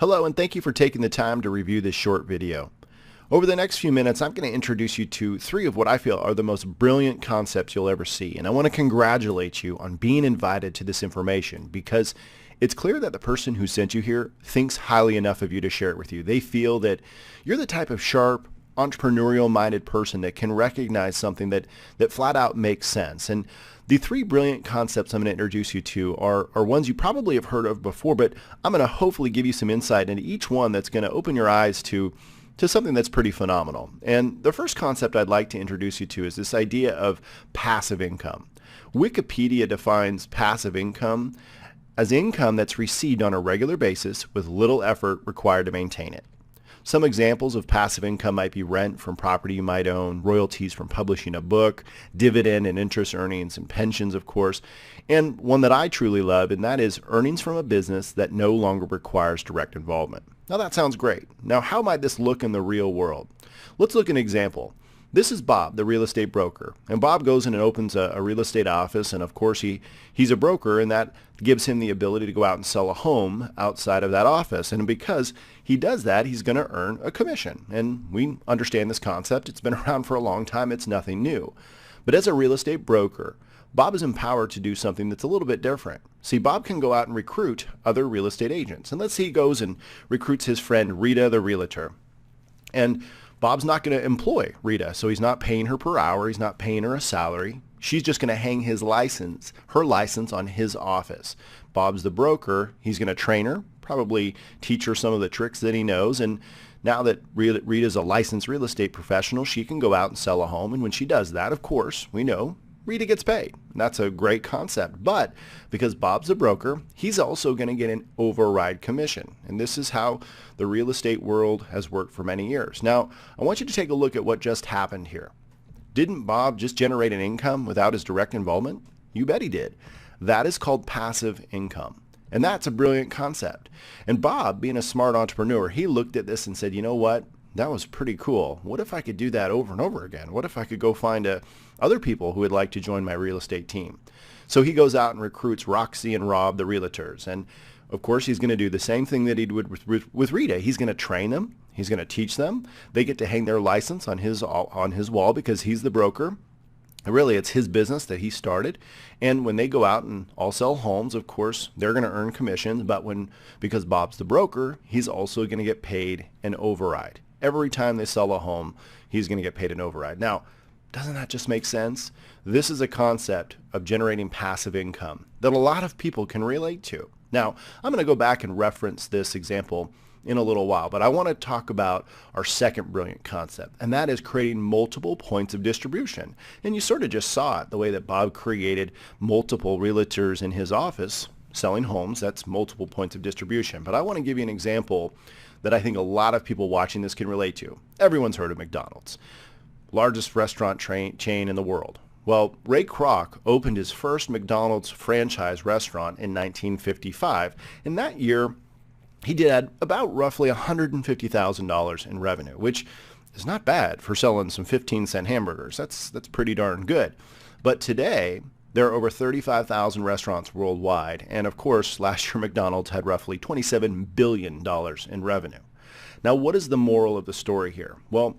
Hello, and thank you for taking the time to review this short video. Over the next few minutes, I'm going to introduce you to three of what I feel are the most brilliant concepts you'll ever see. And I want to congratulate you on being invited to this information because it's clear that the person who sent you here thinks highly enough of you to share it with you. They feel that you're the type of sharp, entrepreneurial-minded person that can recognize something that flat out makes sense. And the three brilliant concepts I'm going to introduce you to are ones you probably have heard of before, but I'm going to hopefully give you some insight into each one that's going to open your eyes to something that's pretty phenomenal. And the first concept I'd like to introduce you to is this idea of passive income. Wikipedia defines passive income as income that's received on a regular basis with little effort required to maintain it. Some examples of passive income might be rent from property you might own, royalties from publishing a book, dividend and interest earnings, and pensions, of course, and one that I truly love, and that is earnings from a business that no longer requires direct involvement. Now that sounds great. Now how might this look in the real world? Let's look at an example. This is Bob, the real estate broker. And Bob goes in and opens a real estate office, and of course he's a broker, and that gives him the ability to go out and sell a home outside of that office. And because he does that, he's going to earn a commission. And we understand this concept. It's been around for a long time. It's nothing new. But as a real estate broker, Bob is empowered to do something that's a little bit different. See, Bob can go out and recruit other real estate agents. And let's say he goes and recruits his friend Rita, the realtor. And Bob's not going to employ Rita, so he's not paying her per hour. He's not paying her a salary. She's just going to hang her license on his office. Bob's the broker. He's going to train her, probably teach her some of the tricks that he knows. And now that Rita's a licensed real estate professional, she can go out and sell a home. And when she does that, of course, we know Rita gets paid. And that's a great concept. But because Bob's a broker, he's also going to get an override commission. And this is how the real estate world has worked for many years. Now, I want you to take a look at what just happened here. Didn't Bob just generate an income without his direct involvement? You bet he did. That is called passive income. And that's a brilliant concept. And Bob, being a smart entrepreneur, he looked at this and said, you know what? That was pretty cool. What if I could do that over and over again? What if I could go find other people who would like to join my real estate team? So he goes out and recruits Roxy and Rob, the realtors. And of course, he's going to do the same thing that he did with Rita. He's going to train them. He's going to teach them. They get to hang their license on his wall because he's the broker. Really, it's his business that he started. And when they go out and all sell homes, of course, they're going to earn commissions. But because Bob's the broker, he's also going to get paid an override. Every time they sell a home, he's going to get paid an override. Now, doesn't that just make sense? This is a concept of generating passive income that a lot of people can relate to. Now, I'm going to go back and reference this example in a little while, but I want to talk about our second brilliant concept, and that is creating multiple points of distribution. And you sort of just saw it, the way that Bob created multiple realtors in his office selling homes. That's multiple points of distribution. But I want to give you an example that I think a lot of people watching this can relate to. Everyone's heard of McDonald's, largest restaurant chain in the world. Well, Ray Kroc opened his first McDonald's franchise restaurant in 1955. In that year, he did about roughly $150,000 in revenue, which is not bad for selling some 15-cent hamburgers. That's pretty darn good. But today, there are over 35,000 restaurants worldwide, and of course, last year McDonald's had roughly $27 billion in revenue. Now, what is the moral of the story here? Well,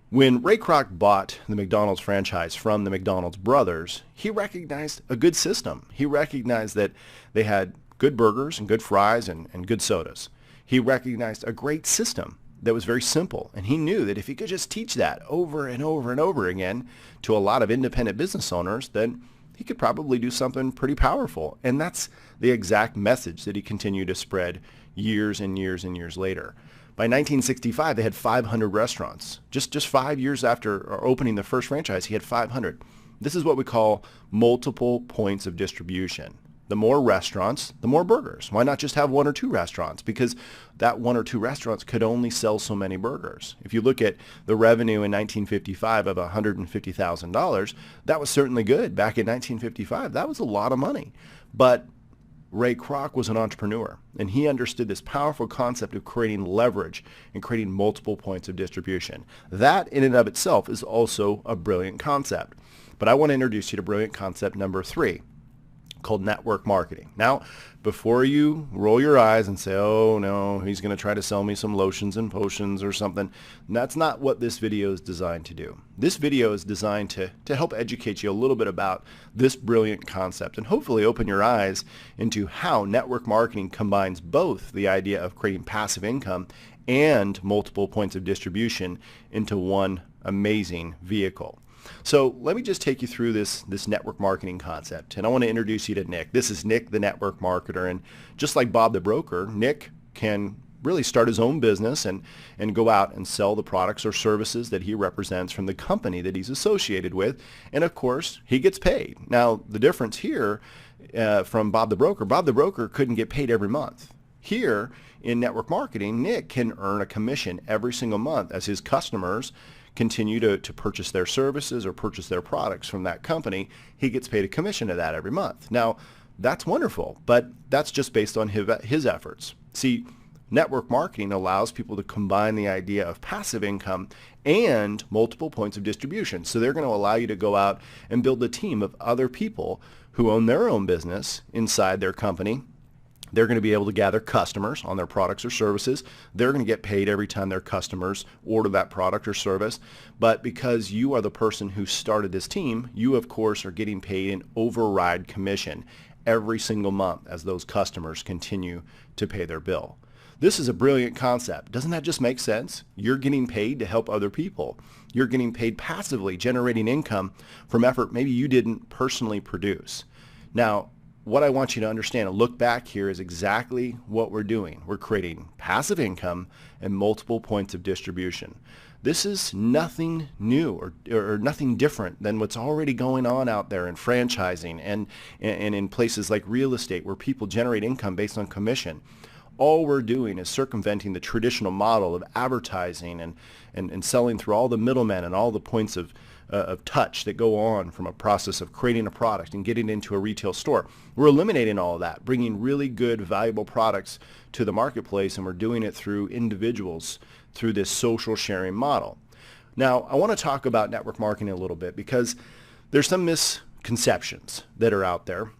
when Ray Kroc bought the McDonald's franchise from the McDonald's brothers, he recognized a good system. He recognized that they had good burgers and good fries and good sodas. He recognized a great system that was very simple, and he knew that if he could just teach that over and over and over again to a lot of independent business owners, then he could probably do something pretty powerful. And that's the exact message that he continued to spread years and years and years later. By 1965, they had 500 restaurants. Just 5 years after opening the first franchise, he had 500. This is what we call multiple points of distribution. The more restaurants, the more burgers. Why not just have one or two restaurants? Because that one or two restaurants could only sell so many burgers. If you look at the revenue in 1955 of $150,000, that was certainly good. Back in 1955, that was a lot of money. But Ray Kroc was an entrepreneur, and he understood this powerful concept of creating leverage and creating multiple points of distribution. That in and of itself is also a brilliant concept. But I want to introduce you to brilliant concept number 3. called network marketing. Now, before you roll your eyes and say, oh no, he's going to try to sell me some lotions and potions or something, that's not what this video is designed to do. This video is designed to help educate you a little bit about this brilliant concept and hopefully open your eyes into how network marketing combines both the idea of creating passive income and multiple points of distribution into one amazing vehicle. So let me just take you through this network marketing concept, and I want to introduce you to Nick. This is Nick, the network marketer, and just like Bob the broker, Nick can really start his own business and go out and sell the products or services that he represents from the company that he's associated with, and of course he gets paid. Now the difference here from Bob the broker couldn't get paid every month. Here in network marketing, Nick can earn a commission every single month as his customers continue to purchase their services or purchase their products from that company. He gets paid a commission of that every month. Now, that's wonderful, but that's just based on his efforts. See, network marketing allows people to combine the idea of passive income and multiple points of distribution. So they're going to allow you to go out and build a team of other people who own their own business inside their company. They're going to be able to gather customers on their products or services. They're going to get paid every time their customers order that product or service. But because you are the person who started this team, you of course are getting paid an override commission every single month as those customers continue to pay their bill. This is a brilliant concept. Doesn't that just make sense? You're getting paid to help other people. You're getting paid passively, generating income from effort maybe you didn't personally produce. Now, what I want you to understand and look back here is exactly what we're doing. We're creating passive income and multiple points of distribution. This is nothing new or nothing different than what's already going on out there in franchising and in places like real estate where people generate income based on commission. All we're doing is circumventing the traditional model of advertising and selling through all the middlemen and all the points of touch that go on from a process of creating a product and getting it into a retail store. We're eliminating all of that, bringing really good, valuable products to the marketplace, and we're doing it through individuals through this social sharing model. Now, I want to talk about network marketing a little bit because there's some misconceptions that are out there.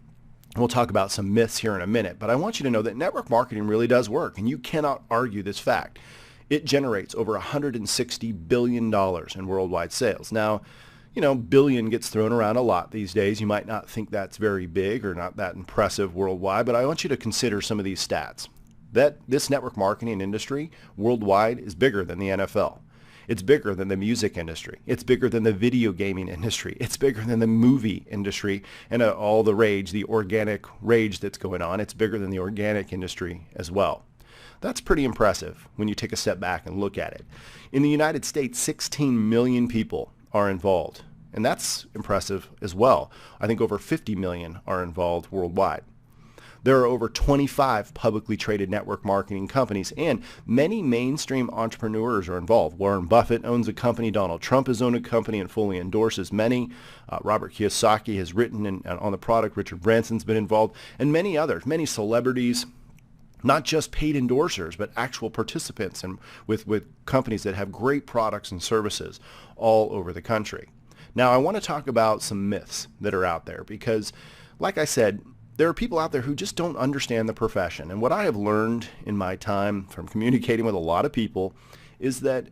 We'll talk about some myths here in a minute, but I want you to know that network marketing really does work, and you cannot argue this fact. It generates over $160 billion in worldwide sales. Now, you know, billion gets thrown around a lot these days. You might not think that's very big or not that impressive worldwide, but I want you to consider some of these stats. That this network marketing industry worldwide is bigger than the NFL. It's bigger than the music industry. It's bigger than the video gaming industry. It's bigger than the movie industry and all the rage, the organic rage that's going on. It's bigger than the organic industry as well. That's pretty impressive when you take a step back and look at it. In the United States, 16 million people are involved, and that's impressive as well. I think over 50 million are involved worldwide. There are over 25 publicly traded network marketing companies, and many mainstream entrepreneurs are involved. Warren Buffett owns a company. Donald Trump has owned a company and fully endorses many. Robert Kiyosaki has written on the product. Richard Branson's been involved, and many others, many celebrities, not just paid endorsers, but actual participants and with companies that have great products and services all over the country. Now, I want to talk about some myths that are out there because, like I said, there are people out there who just don't understand the profession. And what I have learned in my time from communicating with a lot of people is that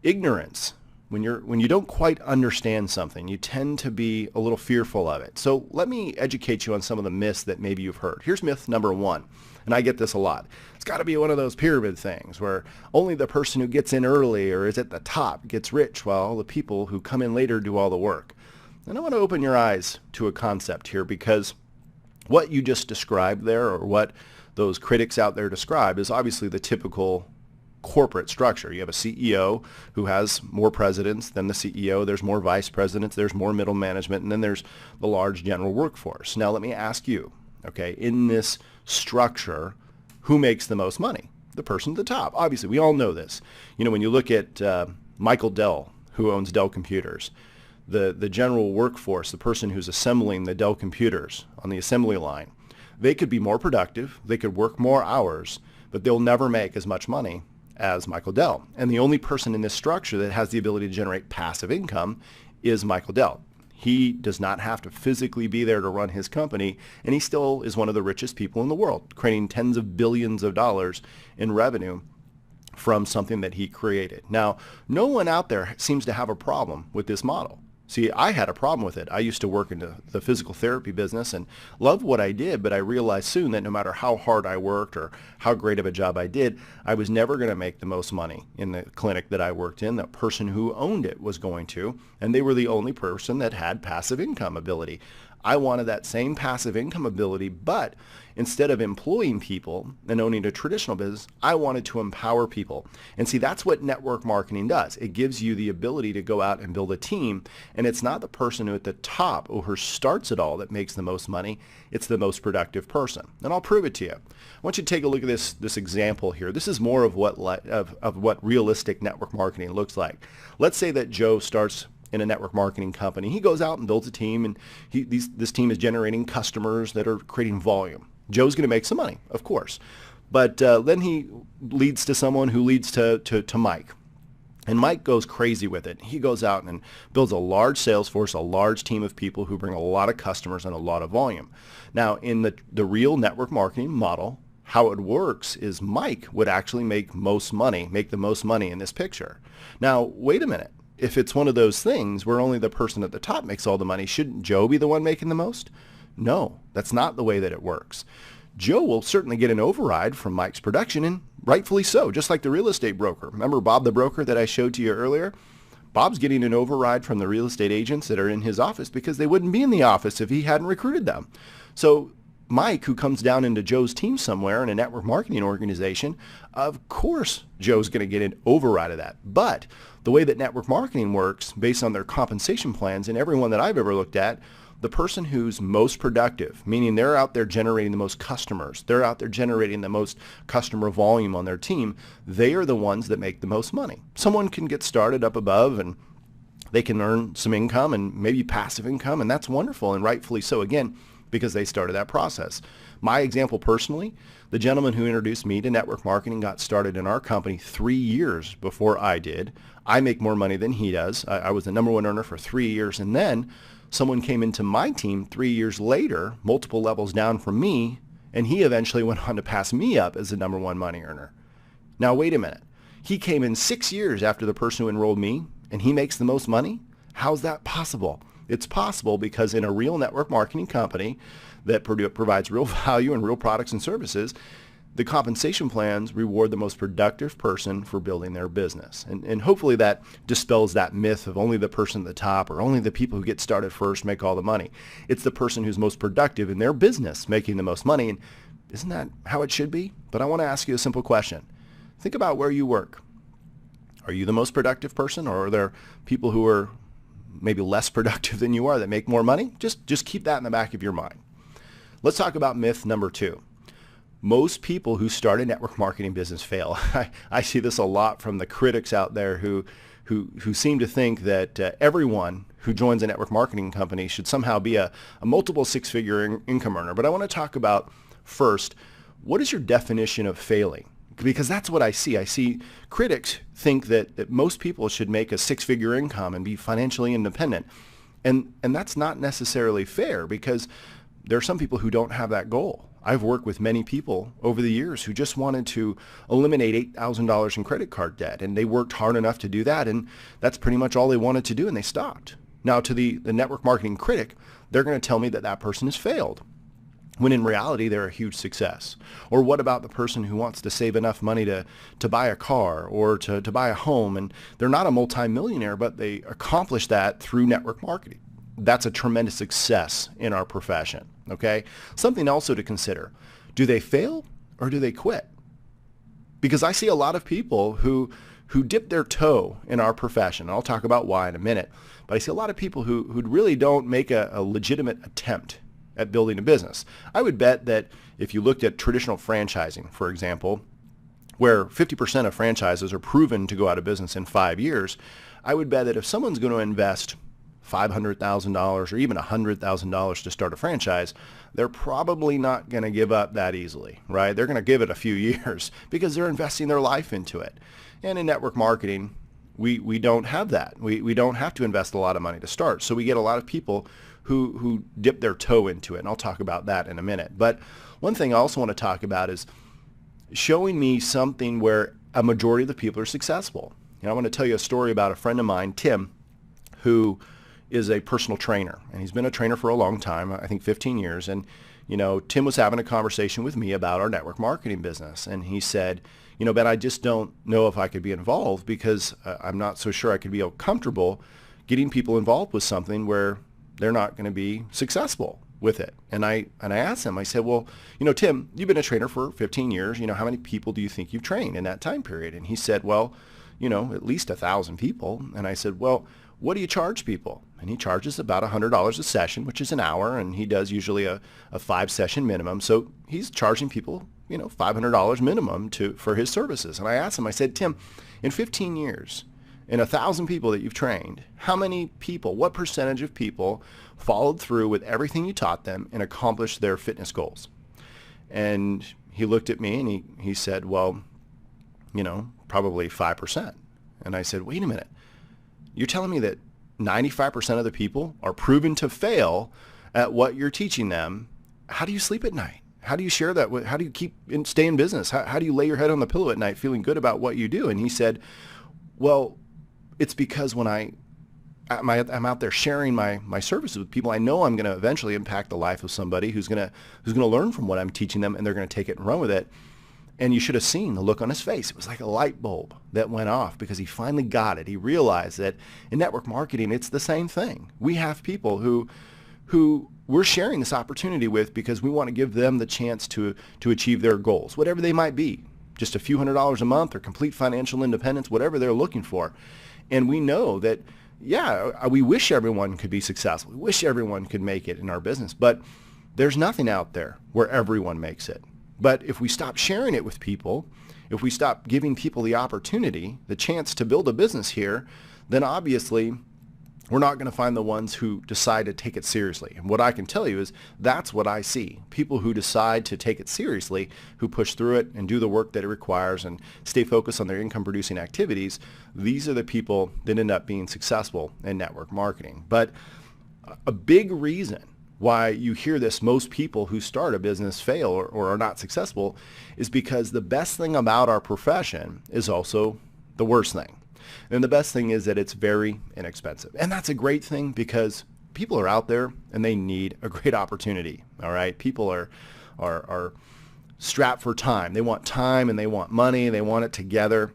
ignorance, when you don't quite understand something, you tend to be a little fearful of it. So let me educate you on some of the myths that maybe you've heard. Here's myth number one, and I get this a lot. It's got to be one of those pyramid things where only the person who gets in early or is at the top gets rich while all the people who come in later do all the work. And I want to open your eyes to a concept here because what you just described there, or what those critics out there describe, is obviously the typical corporate structure. You have a CEO who has more presidents than the CEO. There's more vice presidents. There's more middle management. And then there's the large general workforce. Now, let me ask you, okay, in this structure, who makes the most money? The person at the top. Obviously, we all know this. You know, when you look at Michael Dell, who owns Dell Computers, the general workforce, the person who's assembling the Dell computers on the assembly line, they could be more productive, they could work more hours, but they'll never make as much money as Michael Dell. And the only person in this structure that has the ability to generate passive income is Michael Dell. He does not have to physically be there to run his company, and he still is one of the richest people in the world, creating tens of billions of dollars in revenue from something that he created. Now, no one out there seems to have a problem with this model. See, I had a problem with it. I used to work in the physical therapy business and loved what I did, but I realized soon that no matter how hard I worked or how great of a job I did, I was never going to make the most money in the clinic that I worked in. The person who owned it was going to, and they were the only person that had passive income ability. I wanted that same passive income ability, but instead of employing people and owning a traditional business, I wanted to empower people. And see, that's what network marketing does. It gives you the ability to go out and build a team, and it's not the person who at the top or who starts it all that makes the most money. It's the most productive person. And I'll prove it to you. I want you to take a look at this example here. This is more of what realistic network marketing looks like. Let's say that Joe starts in a network marketing company. He goes out and builds a team, and this team is generating customers that are creating volume. Joe's going to make some money, of course. But then he leads to someone who leads to Mike. And Mike goes crazy with it. He goes out and builds a large sales force, a large team of people who bring a lot of customers and a lot of volume. Now, in the real network marketing model, how it works is Mike would actually make the most money in this picture. Now, wait a minute. If it's one of those things where only the person at the top makes all the money, shouldn't Joe be the one making the most? No, that's not the way that it works. Joe will certainly get an override from Mike's production, and rightfully so, just like the real estate broker. Remember Bob the broker that I showed to you earlier? Bob's getting an override from the real estate agents that are in his office because they wouldn't be in the office if he hadn't recruited them. So Mike, who comes down into Joe's team somewhere in a network marketing organization, of course Joe's going to get an override of that. But the way that network marketing works, based on their compensation plans, and everyone that I've ever looked at, the person who's most productive, meaning they're out there generating the most customers, they're out there generating the most customer volume on their team, they are the ones that make the most money. Someone can get started up above and they can earn some income and maybe passive income, and that's wonderful, and rightfully so, again, because they started that process. My example personally, the gentleman who introduced me to network marketing got started in our company 3 years before I did. I make more money than he does. I was the number one earner for 3 years, and then someone came into my team 3 years later, multiple levels down from me, and he eventually went on to pass me up as the number one money earner. Now wait a minute. He came in 6 years after the person who enrolled me, and he makes the most money? How's that possible? It's possible because in a real network marketing company that provides real value and real products and services, the compensation plans reward the most productive person for building their business. And hopefully that dispels that myth of only the person at the top or only the people who get started first make all the money. It's the person who's most productive in their business making the most money. And isn't that how it should be? But I want to ask you a simple question. Think about where you work. Are you the most productive person, or are there people who are maybe less productive than you are that make more money? Just keep that in the back of your mind. Let's talk about myth number 2. Most people who start a network marketing business fail. I see this a lot from the critics out there who seem to think that everyone who joins a network marketing company should somehow be a multiple six-figure income earner. But I want to talk about first, what is your definition of failing? Because that's what I see. I see critics think that most people should make a six-figure income and be financially independent. And that's not necessarily fair, because there are some people who don't have that goal. I've worked with many people over the years who just wanted to eliminate $8,000 in credit card debt, and they worked hard enough to do that, and that's pretty much all they wanted to do, and they stopped. Now, to the network marketing critic, they're going to tell me that that person has failed, when in reality they're a huge success. Or what about the person who wants to save enough money to buy a car or to buy a home, and they're not a multimillionaire, but they accomplish that through network marketing? That's a tremendous success in our profession, okay? Something also to consider. Do they fail or do they quit? Because I see a lot of people who dip their toe in our profession. I'll talk about why in a minute. But I see a lot of people who really don't make a legitimate attempt at building a business. I would bet that if you looked at traditional franchising, for example, where 50% of franchises are proven to go out of business in 5 years, I would bet that if someone's going to invest $500,000 or even $100,000 to start a franchise, they're probably not going to give up that easily, right? They're going to give it a few years because they're investing their life into it. And in network marketing, we don't have that. We don't have to invest a lot of money to start. So we get a lot of people who dip their toe into it, and I'll talk about that in a minute. But one thing I also want to talk about is showing me something where a majority of the people are successful. I want to tell you a story about a friend of mine, Tim, who is a personal trainer, and he's been a trainer for a long time, I think 15 years. And Tim was having a conversation with me about our network marketing business, and he said, Ben, I just don't know if I could be involved because I'm not so sure I could be comfortable getting people involved with something where they're not going to be successful with it. And I asked him, I said, well, Tim, you've been a trainer for 15 years. How many people do you think you've trained in that time period? And he said, well, at least 1,000 people. And I said, well, what do you charge people? And he charges about $100 a session, which is an hour, and he does usually a 5-session minimum. So he's charging people, $500 minimum for his services. And I asked him, I said, Tim, in 15 years, in 1,000 people that you've trained, how many people, what percentage of people followed through with everything you taught them and accomplished their fitness goals? And he looked at me and he said, well, probably 5%. And I said, wait a minute. You're telling me that 95% of the people are proven to fail at what you're teaching them. How do you sleep at night? How do you share that? How do you stay in business? How do you lay your head on the pillow at night feeling good about what you do? And he said, well, it's because when I'm out there sharing my services with people, I know I'm going to eventually impact the life of somebody who's going to learn from what I'm teaching them, and they're going to take it and run with it. And you should have seen the look on his face. It was like a light bulb that went off because he finally got it. He realized that in network marketing, it's the same thing. We have people who we're sharing this opportunity with because we want to give them the chance to achieve their goals, whatever they might be, just a few $100s a month or complete financial independence, whatever they're looking for. And we know that, we wish everyone could be successful. We wish everyone could make it in our business, but there's nothing out there where everyone makes it. But if we stop sharing it with people, if we stop giving people the opportunity, the chance to build a business here, then obviously we're not going to find the ones who decide to take it seriously. And what I can tell you is that's what I see. People who decide to take it seriously, who push through it and do the work that it requires and stay focused on their income-producing activities, these are the people that end up being successful in network marketing. But a big reason why you hear this, most people who start a business fail or are not successful, is because the best thing about our profession is also the worst thing. And the best thing is that it's very inexpensive. And that's a great thing because people are out there and they need a great opportunity. All right. People are strapped for time. They want time and they want money. They want it together.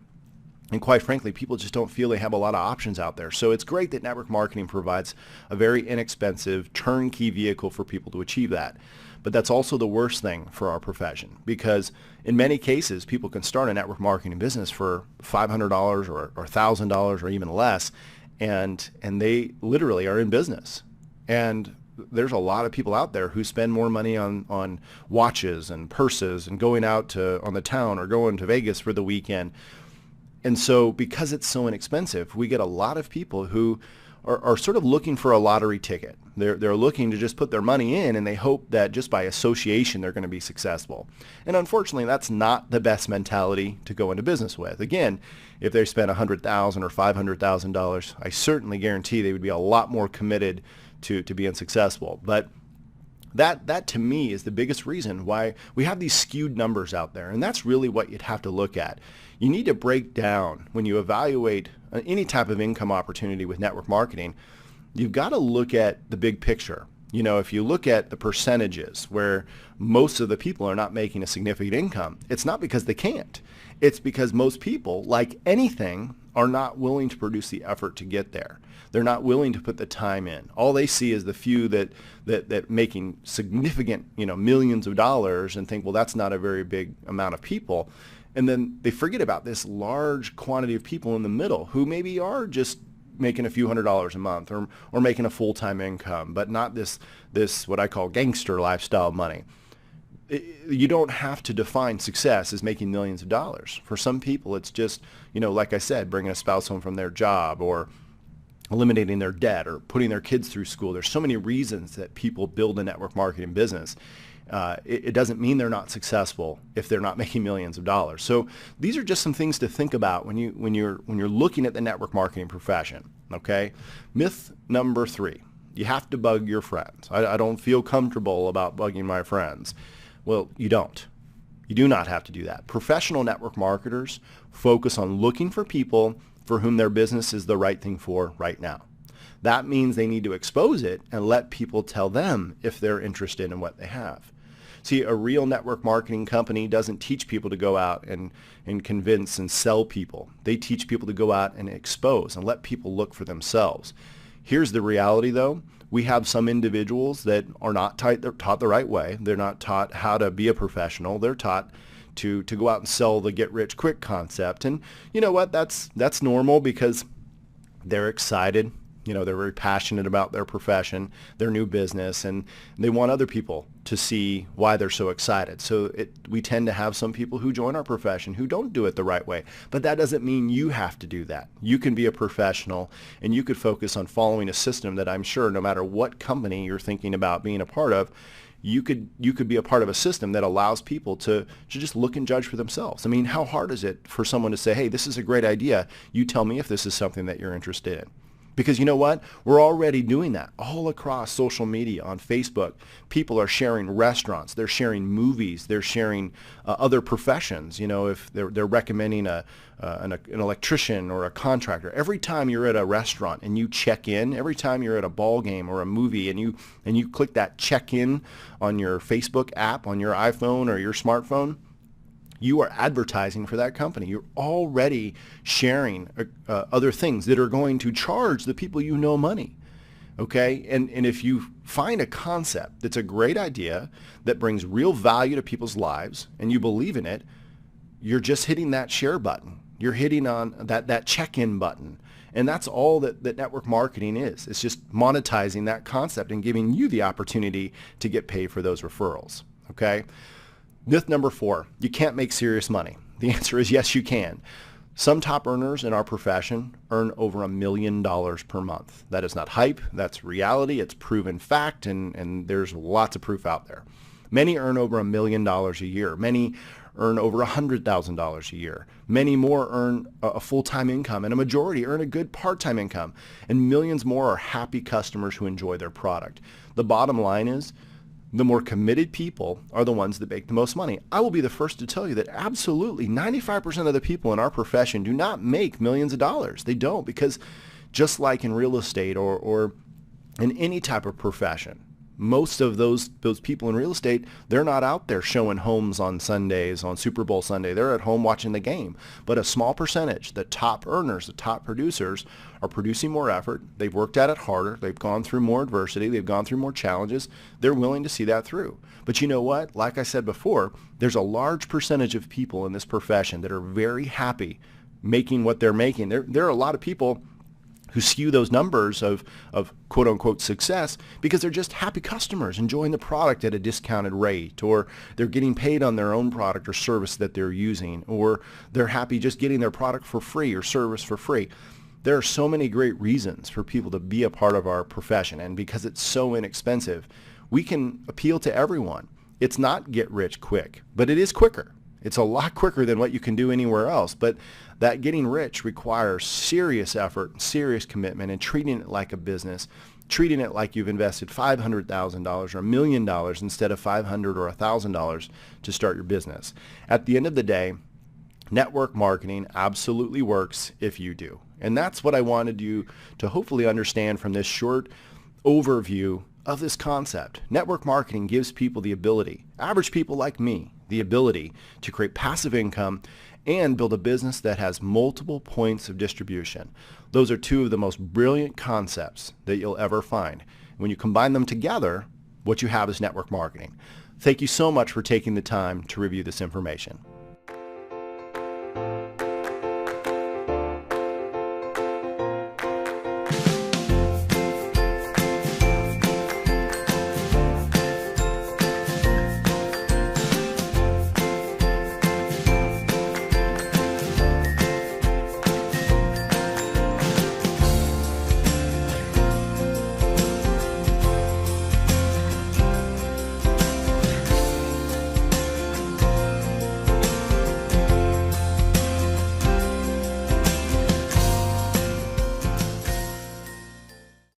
And quite frankly, people just don't feel they have a lot of options out there. So it's great that network marketing provides a very inexpensive turnkey vehicle for people to achieve that. But that's also the worst thing for our profession because in many cases, people can start a network marketing business for $500 or $1,000 or even less, and they literally are in business. And there's a lot of people out there who spend more money on watches and purses and going out on the town or going to Vegas for the weekend. And so because it's so inexpensive, we get a lot of people who are sort of looking for a lottery ticket. They're looking to just put their money in and they hope that just by association they're going to be successful. And unfortunately, that's not the best mentality to go into business with. Again, if they spent $100,000 or $500,000, I certainly guarantee they would be a lot more committed to being successful. But that to me is the biggest reason why we have these skewed numbers out there. And that's really what you'd have to look at. You need to break down when you evaluate any type of income opportunity with network marketing. You've got to look at the big picture. If you look at the percentages where most of the people are not making a significant income, it's not because they can't. It's because most people, like anything, are not willing to produce the effort to get there. They're not willing to put the time in. All they see is the few that making significant, millions of dollars and think, well, that's not a very big amount of people. And then they forget about this large quantity of people in the middle who maybe are just making a few $100s a month or making a full-time income, but not this what I call gangster lifestyle money. You don't have to define success as making millions of dollars. For some people, it's just, like I said, bringing a spouse home from their job or eliminating their debt or putting their kids through school. There's so many reasons that people build a network marketing business. It doesn't mean they're not successful if they're not making millions of dollars. So these are just some things to think about when you're looking at the network marketing profession. Okay, myth number 3: you have to bug your friends. I don't feel comfortable about bugging my friends. Well, you don't. You do not have to do that. Professional network marketers focus on looking for people for whom their business is the right thing for right now. That means they need to expose it and let people tell them if they're interested in what they have. See, a real network marketing company doesn't teach people to go out and convince and sell people. They teach people to go out and expose and let people look for themselves. Here's the reality, though. We have some individuals that are not taught the right way. They're not taught how to be a professional. They're taught to go out and sell the get-rich-quick concept. And you know what? That's normal because they're excited. You know, they're very passionate about their profession, their new business, and they want other people to see why they're so excited. So we tend to have some people who join our profession who don't do it the right way. But that doesn't mean you have to do that. You can be a professional and you could focus on following a system that I'm sure no matter what company you're thinking about being a part of, you could be a part of a system that allows people to just look and judge for themselves. I mean, how hard is it for someone to say, hey, this is a great idea. You tell me if this is something that you're interested in. Because you know what? We're already doing that all across social media. On Facebook, people are sharing restaurants, they're sharing movies, they're sharing other professions. You know, if they're recommending an electrician or a contractor. Every time you're at a restaurant and you check in, every time you're at a ball game or a movie and you click that check in on your Facebook app on your iPhone or your smartphone, you are advertising for that company. You're already sharing other things that are going to charge the people you know money. Okay? And if you find a concept that's a great idea that brings real value to people's lives and you believe in it, you're just hitting that share button. You're hitting on that check-in button. And that's all that network marketing is. It's just monetizing that concept and giving you the opportunity to get paid for those referrals. Okay? Myth number 4, you can't make serious money. The answer is yes, you can. Some top earners in our profession earn over $1 million per month. That is not hype, that's reality, it's proven fact, and there's lots of proof out there. Many earn over $1 million a year. Many earn over $100,000 a year. Many more earn a full-time income, and a majority earn a good part-time income. And millions more are happy customers who enjoy their product. The bottom line is, the more committed people are the ones that make the most money. I will be the first to tell you that absolutely 95% of the people in our profession do not make millions of dollars. They don't, because just like in real estate or in any type of profession, most of those people in real estate, they're not out there showing homes on Sundays, on Super Bowl Sunday. They're at home watching the game. But a small percentage, the top earners, the top producers, are producing more effort. They've worked at it harder. They've gone through more adversity. They've gone through more challenges. They're willing to see that through. But you know what? Like I said before, there's a large percentage of people in this profession that are very happy making what they're making. There are a lot of people who skew those numbers of quote-unquote success because they're just happy customers enjoying the product at a discounted rate, or they're getting paid on their own product or service that they're using, or they're happy just getting their product for free or service for free. There are so many great reasons for people to be a part of our profession, and because it's so inexpensive, we can appeal to everyone. It's not get rich quick, but it is quicker. It's a lot quicker than what you can do anywhere else, but that getting rich requires serious effort, serious commitment, and treating it like a business, treating it like you've invested $500,000 or $1 million instead of $500 or $1,000 to start your business. At the end of the day, network marketing absolutely works if you do. And that's what I wanted you to hopefully understand from this short overview of this concept. Network marketing gives people the ability, average people like me, the ability to create passive income and build a business that has multiple points of distribution. Those are two of the most brilliant concepts that you'll ever find. When you combine them together, what you have is network marketing. Thank you so much for taking the time to review this information.